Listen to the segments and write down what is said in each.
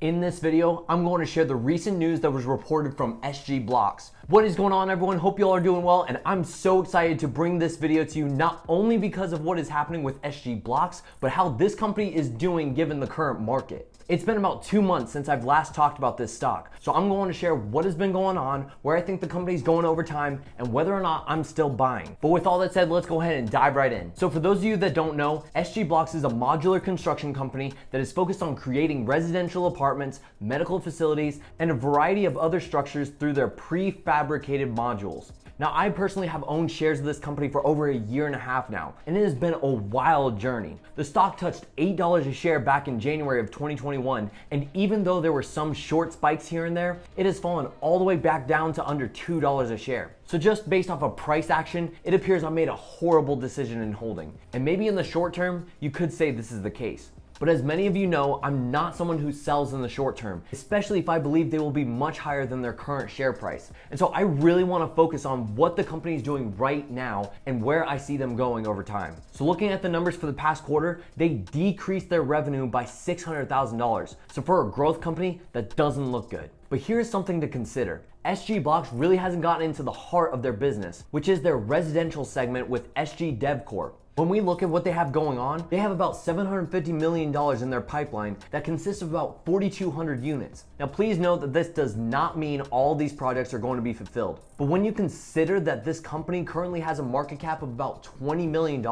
In this video, I'm going to share the recent news that was reported from SGBX. What is going on, everyone? Hope you all are doing well, and I'm so excited to bring this video to you not only because of what is happening with SGBX, but how this company is doing given the current market. It's been about 2 months since I've last talked about this stock, so I'm going to share what has been going on, where I think the company's going over time, and whether or not I'm still buying. But with all that said, let's go ahead and dive right in. So for those of you that don't know, SGBX is a modular construction company that is focused on creating residential apartments, medical facilities, and a variety of other structures through their prefabricated modules. Now, I personally have owned shares of this company for over a year and a half now, and it has been a wild journey. The stock touched $8 a share back in January of 2021, and even though there were some short spikes here and there, it has fallen all the way back down to under $2 a share. So just based off of price action, it appears I made a horrible decision in holding. And maybe in the short term, you could say this is the case. But as many of you know, I'm not someone who sells in the short term, especially if I believe they will be much higher than their current share price. And so I really want to focus on what the company is doing right now and where I see them going over time. So looking at the numbers for the past quarter, they decreased their revenue by $600,000. So for a growth company, that doesn't look good. But here's something to consider. SGBX really hasn't gotten into the heart of their business, which is their residential segment with SG DevCorp. When we look at what they have going on, they have about $750 million in their pipeline that consists of about 4,200 units. Now, please note that this does not mean all these projects are going to be fulfilled. But when you consider that this company currently has a market cap of about $20 million,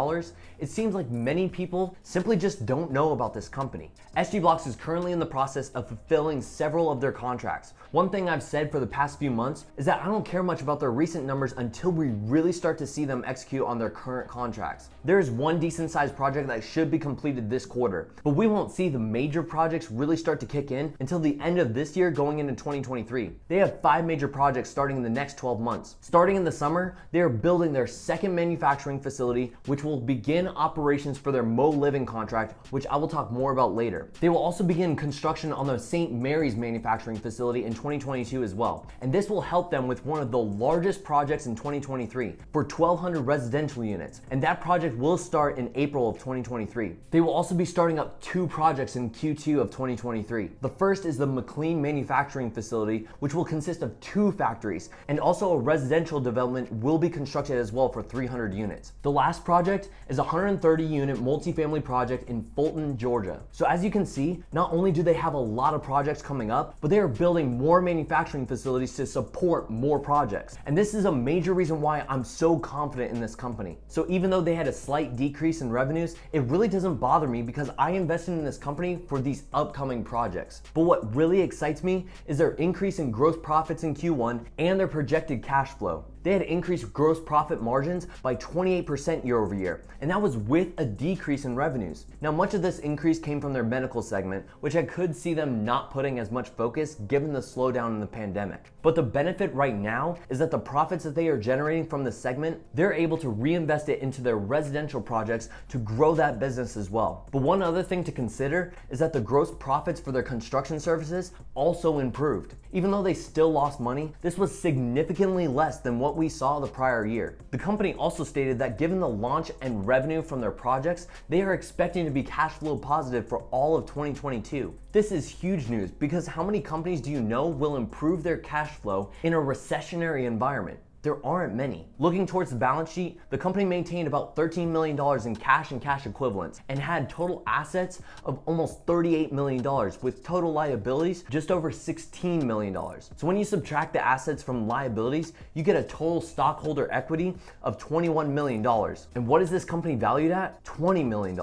it seems like many people simply just don't know about this company. SGBX is currently in the process of fulfilling several of their contracts. One thing I've said for the past few months is that I don't care much about their recent numbers until we really start to see them execute on their current contracts. There's one decent sized project that should be completed this quarter, but we won't see the major projects really start to kick in until the end of this year going into 2023. They have 5 major projects starting in the next 12 months. Starting in the summer, they are building their second manufacturing facility, which will begin operations for their Mo Living contract, which I will talk more about later. They will also begin construction on the St. Mary's manufacturing facility in 2022 as well. And this will help them with one of the largest projects in 2023 for 1,200 residential units. And that project will start in April of 2023. They will also be starting up 2 projects in Q2 of 2023. The first is the McLean manufacturing facility, which will consist of 2 factories, and also a residential development will be constructed as well for 300 units. The last project is a 130 unit multifamily project in Fulton, Georgia. So as you can see, not only do they have a lot of projects coming up, but they are building more manufacturing facilities to support more projects. And this is a major reason why I'm so confident in this company. So even though they had a slight decrease in revenues, it really doesn't bother me because I invested in this company for these upcoming projects. But what really excites me is their increase in gross profits in Q1 and their projected cash flow. They had increased gross profit margins by 28% year over year, and that was with a decrease in revenues. Now, much of this increase came from their medical segment, which I could see them not putting as much focus given the slowdown in the pandemic. But the benefit right now is that the profits that they are generating from this segment, they're able to reinvest it into their residential projects to grow that business as well. But one other thing to consider is that the gross profits for their construction services also improved. Even though they still lost money, this was significantly less than what we saw the prior year. The company also stated that given the launch and revenue from their projects, they are expecting to be cash flow positive for all of 2022. This is huge news because how many companies do you know will improve their cash flow in a recessionary environment? There aren't many. Looking towards the balance sheet, the company maintained about $13 million in cash and cash equivalents and had total assets of almost $38 million with total liabilities just over $16 million. So when you subtract the assets from liabilities, you get a total stockholder equity of $21 million. And what is this company valued at? $20 million.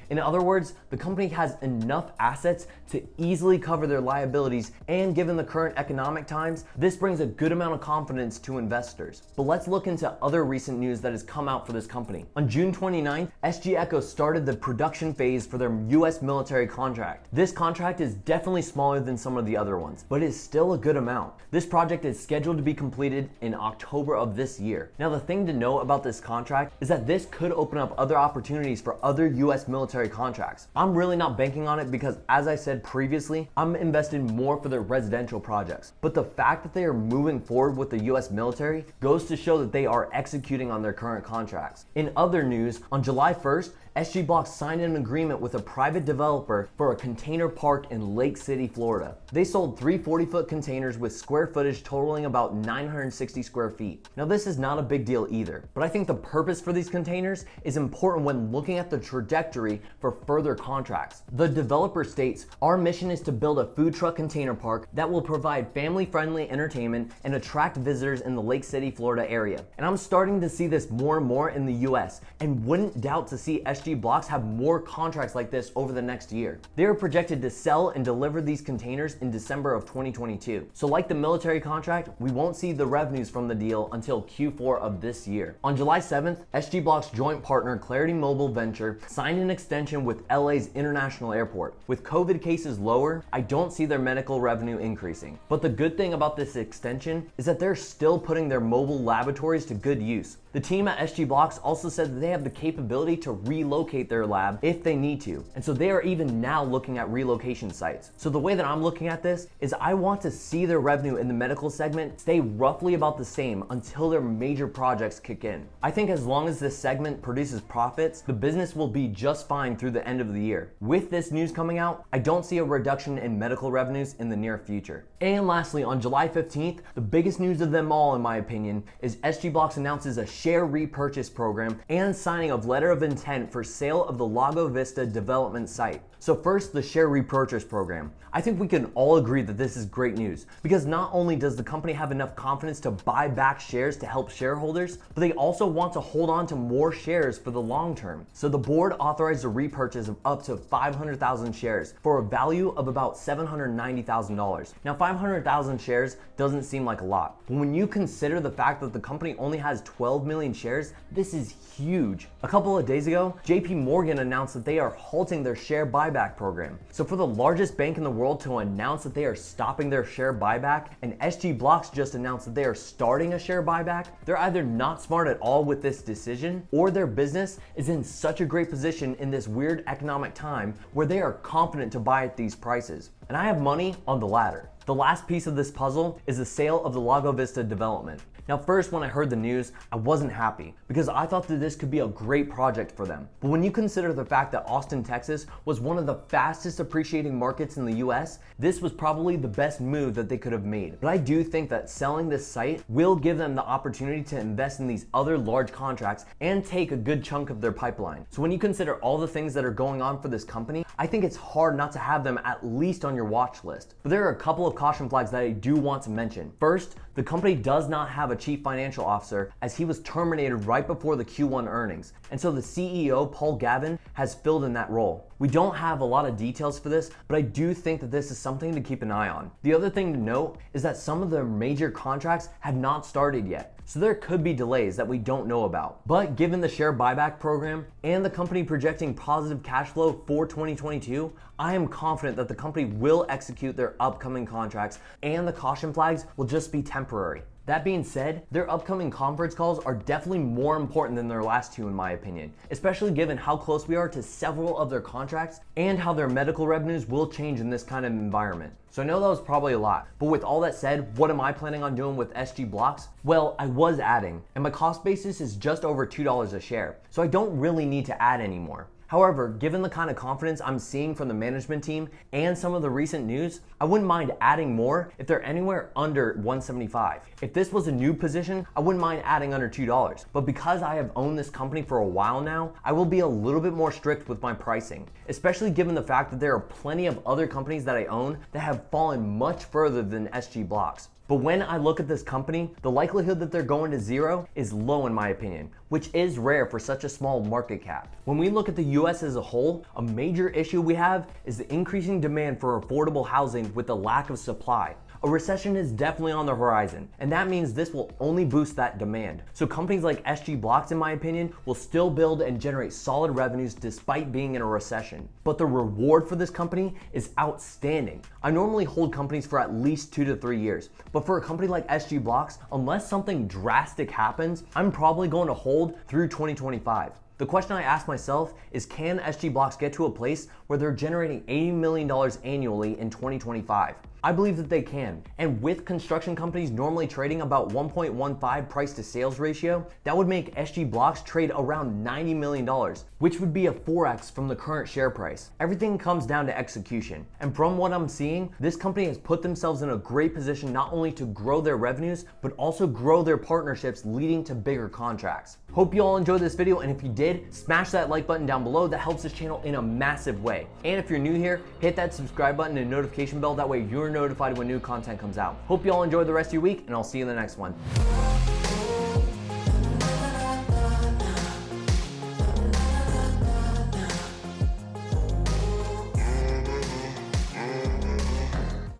In other words, the company has enough assets to easily cover their liabilities, and given the current economic times, this brings a good amount of confidence to investors. But let's look into other recent news that has come out for this company. On June 29th, SGBX started the production phase for their US military contract. This contract is definitely smaller than some of the other ones, but is still a good amount. This project is scheduled to be completed in October of this year. Now, the thing to know about this contract is that this could open up other opportunities for other US military military contracts. I'm really not banking on it because, as I said previously, I'm invested more for their residential projects. But the fact that they are moving forward with the US military goes to show that they are executing on their current contracts. In other news, on July 1st, SGBX signed an agreement with a private developer for a container park in Lake City, Florida. They sold 3 40-foot containers with square footage totaling about 960 square feet. Now this is not a big deal either, but I think the purpose for these containers is important when looking at the trajectory for further contracts. The developer states, "Our mission is to build a food truck container park that will provide family-friendly entertainment and attract visitors in the Lake City, Florida area." And I'm starting to see this more and more in the US and wouldn't doubt to see SGBX have more contracts like this over the next year. They are projected to sell and deliver these containers in December of 2022. So like the military contract, we won't see the revenues from the deal until Q4 of this year. On July 7th, SGBX joint partner Clarity Mobile Venture signed an extension with LA's International Airport. With COVID cases lower, I don't see their medical revenue increasing. But the good thing about this extension is that they're still putting their mobile laboratories to good use. The team at SGBX also said that they have the capability to relocate their lab if they need to. And so they are even now looking at relocation sites. So the way that I'm looking at this is I want to see their revenue in the medical segment stay roughly about the same until their major projects kick in. I think as long as this segment produces profits, the business will be just fine through the end of the year. With this news coming out, I don't see a reduction in medical revenues in the near future. And lastly, on July 15th, the biggest news of them all in my opinion is SGBX announces a share repurchase program and signing of letter of intent for sale of the Lago Vista development site. So first, the share repurchase program. I think we can all agree that this is great news because not only does the company have enough confidence to buy back shares to help shareholders, but they also want to hold on to more shares for the long term. So the board authorized a repurchase of up to 500,000 shares for a value of about $790,000. Now 500,000 shares doesn't seem like a lot, but when you consider the fact that the company only has 12 million shares, this is huge. A couple of days ago, JP Morgan announced that they are halting their share buyback program. So for the largest bank in the world to announce that they are stopping their share buyback, and SGBX just announced that they are starting a share buyback, they're either not smart at all with this decision, or their business is in such a great position in this weird economic time where they are confident to buy at these prices. And I have money on the latter. The last piece of this puzzle is the sale of the Lago Vista development. Now first, when I heard the news, I wasn't happy because I thought that this could be a great project for them. But when you consider the fact that Austin, Texas was one of the fastest appreciating markets in the US, this was probably the best move that they could have made. But I do think that selling this site will give them the opportunity to invest in these other large contracts and take a good chunk of their pipeline. So when you consider all the things that are going on for this company, I think it's hard not to have them at least on your watch list. But there are a couple of caution flags that I do want to mention. First, the company does not have a chief financial officer as he was terminated right before the Q1 earnings. And so the CEO, Paul Gavin, has filled in that role. We don't have a lot of details for this, but I do think that this is something to keep an eye on. The other thing to note is that some of the major contracts have not started yet. So there could be delays that we don't know about. But given the share buyback program and the company projecting positive cash flow for 2022, I am confident that the company will execute their upcoming contracts and the caution flags will just be temporary. That being said, their upcoming conference calls are definitely more important than their last two in my opinion, especially given how close we are to several of their contracts and how their medical revenues will change in this kind of environment. So I know that was probably a lot, but with all that said, what am I planning on doing with SGBX? Well, I was adding, and my cost basis is just over $2 a share, so I don't really need to add anymore. However, given the kind of confidence I'm seeing from the management team and some of the recent news, I wouldn't mind adding more if they're anywhere under 175. If this was a new position, I wouldn't mind adding under $2. But because I have owned this company for a while now, I will be a little bit more strict with my pricing, especially given the fact that there are plenty of other companies that I own that have fallen much further than SGBX. But when I look at this company, the likelihood that they're going to zero is low in my opinion, which is rare for such a small market cap. When we look at the US as a whole, a major issue we have is the increasing demand for affordable housing with the lack of supply. A recession is definitely on the horizon, and that means this will only boost that demand. So companies like SGBX, in my opinion, will still build and generate solid revenues despite being in a recession. But the reward for this company is outstanding. I normally hold companies for at least 2 to 3 years, but for a company like SGBX, unless something drastic happens, I'm probably going to hold through 2025. The question I ask myself is, can SG Blocks get to a place where they're generating $80 million annually in 2025? I believe that they can. And with construction companies normally trading about 1.15 price to sales ratio, that would make SG Blocks trade around $90 million, which would be a 4x from the current share price. Everything comes down to execution. And from what I'm seeing, this company has put themselves in a great position not only to grow their revenues, but also grow their partnerships, leading to bigger contracts. Hope you all enjoyed this video, and if you did, smash that like button down below. That helps this channel in a massive way. And if you're new here, hit that subscribe button and notification bell. That way you're notified when new content comes out. Hope you all enjoy the rest of your week, and I'll see you in the next one.